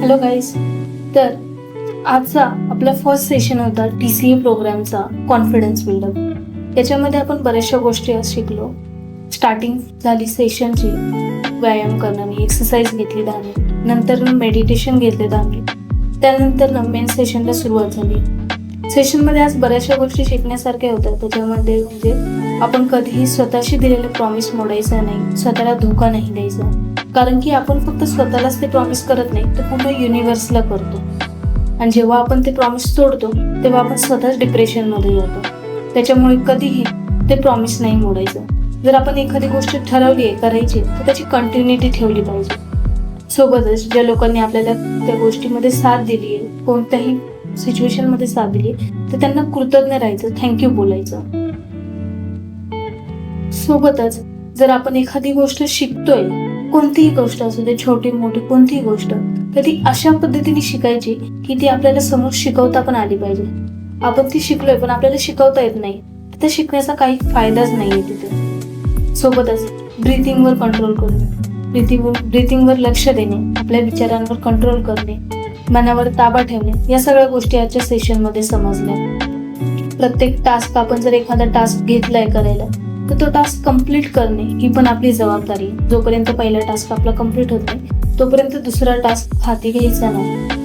Hello guys. तर आजचा आपला फर्स्ट सेशन होता TCA प्रोग्रामचा कॉन्फिडन्स बिल्डअप. याच्यामध्ये आपण बऱ्याचशा गोष्टी आज शिकलो. स्टार्टिंग झाली सेशनची, व्यायाम करणं, मी एक्सरसाइज घेतली 10 मिनिट, नंतर मेडिटेशन घेतले 10 मिनिट, त्यानंतर मेन सेशनला सुरुवात झाली. सेशनमध्ये आज बऱ्याचशा गोष्टी शिकण्यासारख्या होत्या. त्याच्यामध्ये म्हणजे आपण कधीही स्वतःशी दिलेले प्रॉमिस मोडायचा नाही, स्वतःला धोका नाही द्यायचा. कारण की आपण फक्त स्वतःलाच ते प्रॉमिस करत नाही, तर पूर्ण युनिव्हर्सला करतो. आणि जेव्हा आपण ते प्रॉमिस तोडतो तेव्हा आपण स्वतःच डिप्रेशनमध्ये जातो. त्याच्यामुळे कधीही ते प्रॉमिस नाही मोडायचं. जर आपण एखादी गोष्ट ठरवली आहे करायची, तर त्याची कंटिन्युटी ठेवली पाहिजे. सोबतच ज्या लोकांनी आपल्याला त्या गोष्टीमध्ये साथ दिली आहे, कोणत्याही सिच्युएशनमध्ये साथ दिली आहे, तर त्यांना कृतज्ञ राहायचं, थँक्यू बोलायचं. सोबतच जर आपण एखादी गोष्ट शिकतोय, कोणतीही गोष्ट असू दे, छोटी मोठी कोणतीही गोष्ट, तर ती अशा पद्धतीने शिकायची की ती आपल्याला समोर शिकवता पण आली पाहिजे. आपण ती शिकलोय पण आपल्याला शिकवता येत नाही, तर त्या शिकण्याचा काही फायदाच नाहीये तिथे. सोबतच ब्रीथिंगवर कंट्रोल करणे, ब्रीथिंगवर लक्ष देणे, आपल्या विचारांवर कंट्रोल करणे, मनावर ताबा ठेवणे, या सगळ्या गोष्टी आजच्या सेशनमध्ये समजल्या. प्रत्येक टास्क, आपण जर एखादा टास्क घेतलाय करायला, तर तो टास्क कंप्लीट करणे ही पण आपली जबाबदारी. जोपर्यंत पहिला टास्क आपला कंप्लीट होत नाही तोपर्यंत दुसरा टास्क हाती घ्यायचा नाही.